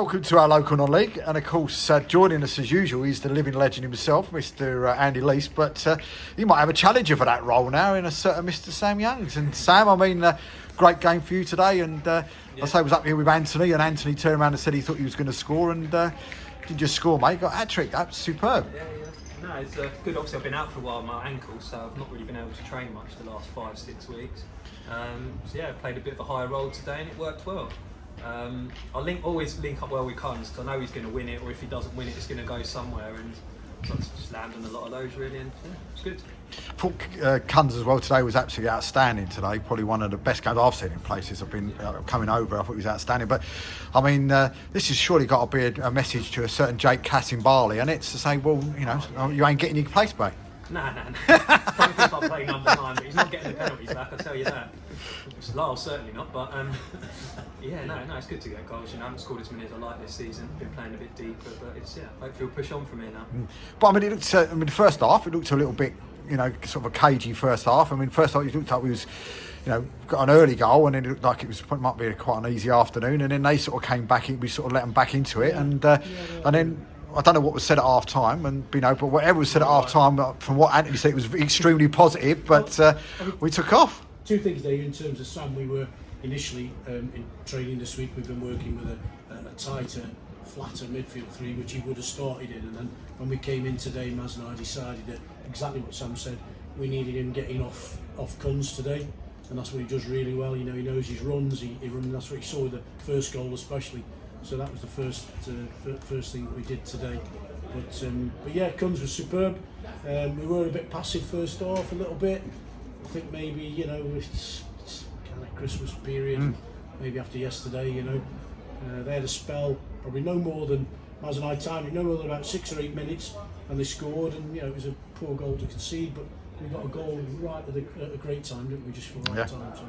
welcome to our local non-league, and of course joining us as usual is the living legend himself, Mr. Andy Leese, but you might have a challenger for that role now in a certain Mr. Sam Youngs. And Sam, I mean, great game for you today, and I say I was up here with Anthony, and Anthony turned around and said he thought he was going to score, and didn't just score, mate, got a hat-trick. That's superb. No, it's good. Obviously I've been out for a while with my ankle, so I've not really been able to train much the last 5-6 weeks. So yeah, I played a bit of a higher role today and it worked well. I'll always link up well with Cuns because I know he's going to win it, or if he doesn't win it, it's going to go somewhere, and so I just land on a lot of those really, and yeah, it's good. I thought Cuns as well today was absolutely outstanding today. Probably one of the best games I've seen in places. I've been coming over. I thought he was outstanding. But I mean, this has surely got to be a message to a certain Jake Cassin-Barley, and it's to say, well, you know, you ain't getting your place back. No. Don't think I'll play number 9, but he's not getting the penalties back, I'll tell you that. Lyle certainly not, but yeah, no, it's good to get goals. You know, I haven't scored as many as I like this season. Been playing a bit deeper, but it's hopefully we'll push on from here now. But I mean, it looked. The first half, it looked a little bit, you know, sort of a cagey first half. I mean, first half, it looked like we was, you know, got an early goal, and then it looked like it might be quite an easy afternoon, and then they sort of came back in. We sort of let them back into it, and then. I don't know what was said at half time, and you know, but whatever was said at half time, from what Anthony said, it was extremely positive. But we took off. Two things, Dave. In terms of Sam, we were initially in training this week. We've been working with a tighter, flatter midfield three, which he would have started in. And then when we came in today, Maz and I decided that exactly what Sam said. We needed him getting off Cuns today, and that's what he does really well. You know, he knows his runs. He runs. That's what he saw with the first goal, especially. So that was the first thing that we did today. But yeah, Cuns was superb. We were a bit passive first half, a little bit. I think maybe, you know, it's kind of Christmas period, maybe after yesterday, you know. They had a spell, probably no more than, Maz and I timed it, no more than about 6 or 8 minutes, and they scored, and you know, it was a poor goal to concede, but we got a goal right at a great time, didn't we, just for the right time. So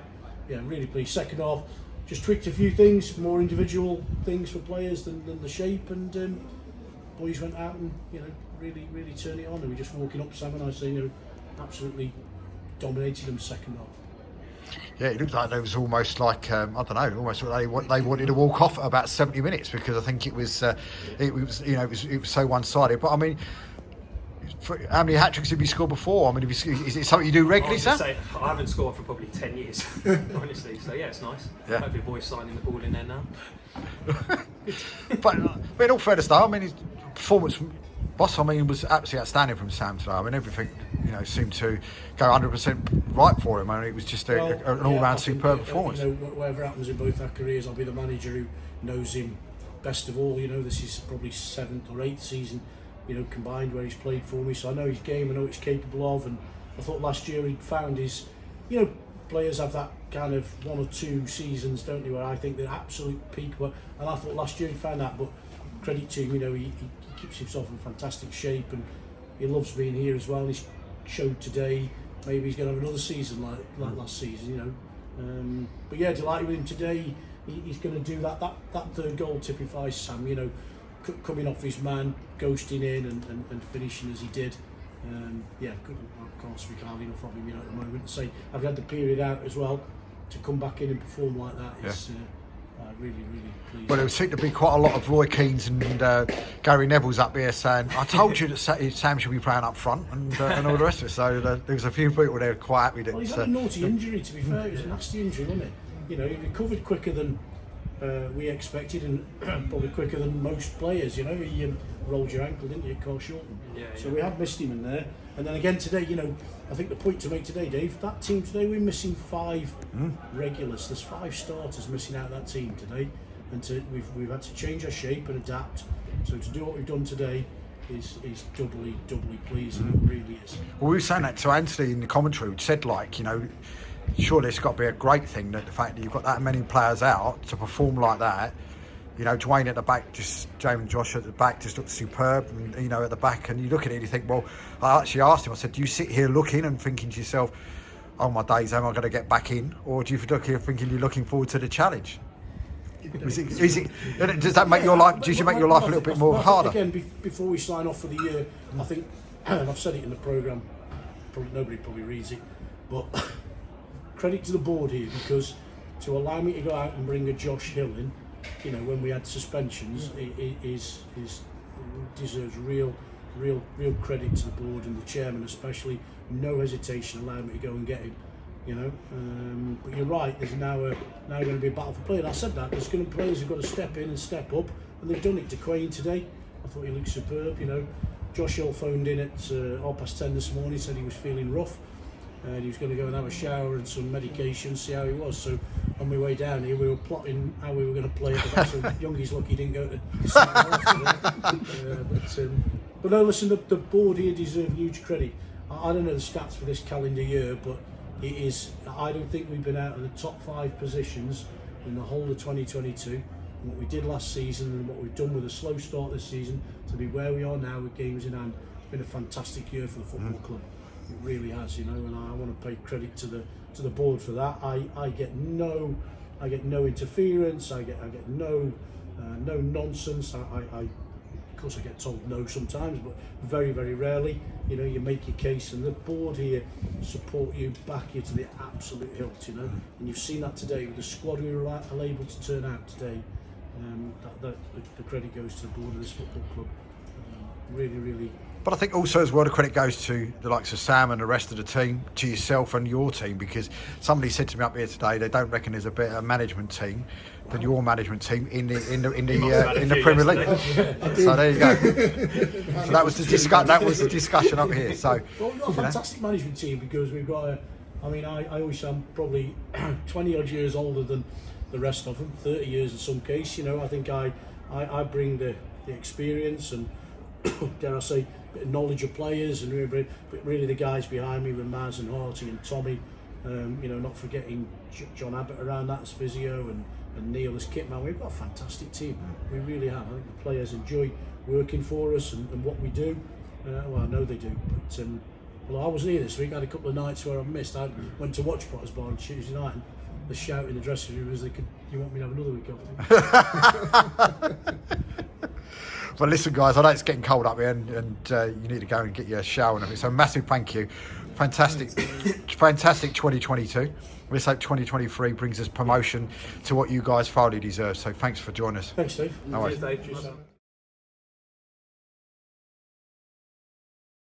yeah, really pleased. Second half, just tweaked a few things, more individual things for players than the shape, and boys went out and, you know, really turned it on. And we just walking up, Sam and I saying, you know, absolutely dominated them second half. Yeah, it looked like there was almost like I don't know, almost they wanted to walk off at about 70 minutes because I think it was so one-sided. But I mean, how many hat-tricks have you scored before? I mean, is it something you do regularly, Sam? I haven't scored for probably 10 years, honestly. So yeah, it's nice. Yeah. Hopefully, boys signing the ball in there now. But in all fairness, though, I mean, his performance, boss, I mean, was absolutely outstanding from Sam today. I mean, everything, you know, seemed to go 100% right for him. I mean, it was just an all-round superb performance. You know, whatever happens in both our careers, I'll be the manager who knows him best of all. You know, this is probably 7th or 8th season, you know, combined where he's played for me, so I know his game, I know what he's capable of, and I thought last year he'd found his, you know, players have that kind of 1 or 2 seasons, don't they, where I think they're absolute peak, and I thought last year he'd found that, but credit to him, you know, he keeps himself in fantastic shape, and he loves being here as well, and he's showed today, maybe he's going to have another season like last season, you know, but yeah, delighted with him today. He's going to do that third goal typifies Sam, you know, coming off his man, ghosting in and finishing as he did. Yeah, I can't speak highly enough of him, you know, at the moment. Say I've had the period out as well to come back in and perform like that. It's really pleased. Well, there seemed to be quite a lot of Roy Keanes and Gary Neville's up here saying, "I told you that Sam should be playing up front," and all the rest of it. So there was a few people there quite happy that. Well, he's had a naughty injury, to be fair. It was a nasty injury, wasn't it? You know, he recovered quicker than we expected, and probably quicker than most players. You know, he rolled your ankle, didn't you, Carl Shorten? Yeah. So we have missed him in there. And then again today, you know, I think the point to make today, Dave, that team today, we're missing 5 regulars. There's 5 starters missing out of that team today, and we've had to change our shape and adapt. So to do what we've done today is doubly pleasing. It really is. Well, we were saying that to Anthony in the commentary, which said, like, you know, surely it's got to be a great thing that the fact that you've got that many players out to perform like that. You know, Dwayne at the back, James and Josh at the back just looked superb, and you know, at the back, and you look at it and you think, well, I actually asked him, I said, do you sit here looking and thinking to yourself, oh my days, am I going to get back in? Or do you look here thinking you're looking forward to the challenge? Does that make your life, does it make your life a little bit more harder? Again, before we sign off for the year, I think, and I've said it in the programme, nobody probably reads it, but credit to the board here, because to allow me to go out and bring a Josh Hill in, you know, when we had suspensions, is deserves real credit to the board and the chairman especially. No hesitation allowed me to go and get him. You know, but you're right. There's now going to be a battle for play. And I said that there's going to be players who've got to step in and step up, and they've done it. DeQuain today, I thought he looked superb. You know, Josh Hill phoned in at 10:30 this morning. Said he was feeling rough. He was going to go and have a shower and some medication, see how he was. So on my way down here, we were plotting how we were going to play at the back. So Youngie's lucky he didn't go to centre. But no, listen, the board here deserve huge credit. I don't know the stats for this calendar year, but it is. I don't think we've been out of the top 5 positions in the whole of 2022. And what we did last season and what we've done with a slow start this season to be where we are now with games in hand, it's been a fantastic year for the football club. It really has, you know, and I want to pay credit to the board for that. I get no interference. I get no nonsense. Of course, I get told no sometimes, but very rarely. You know, you make your case, and the board here support you, back you to the absolute hilt. You know, and you've seen that today with the squad we were able to turn out today. The credit goes to the board of this football club. Really. But I think also as well the credit goes to the likes of Sam and the rest of the team, to yourself and your team, because somebody said to me up here today they don't reckon there's a better management team than your management team in the Premier League. So there you go. So that was the discussion up here. So well, we've got a fantastic management team because we've got I always say I'm probably 20 odd years older than the rest of them, 30 years in some case. You know, I think I bring the experience and dare I say, bit of knowledge of players, and really the guys behind me with Maz and Harty and Tommy, you know, not forgetting John Abbott around that as physio and Neil as kit man. We've got a fantastic team. We really have. I think the players enjoy working for us and what we do. Well, I know they do. But well, I wasn't here this week. I had a couple of nights where I missed. I went to watch Potter's Bar on Tuesday night, and the shout in the dressing room was, "You want me to have another week off?" Well, listen, guys, I know it's getting cold up here, and you need to go and get your shower and everything. So, massive thank you. Fantastic 2022. Let's hope 2023 brings us promotion to what you guys thoroughly deserve. So, thanks for joining us. Thanks, Steve. No worries. Cheers, Dave. Cheers.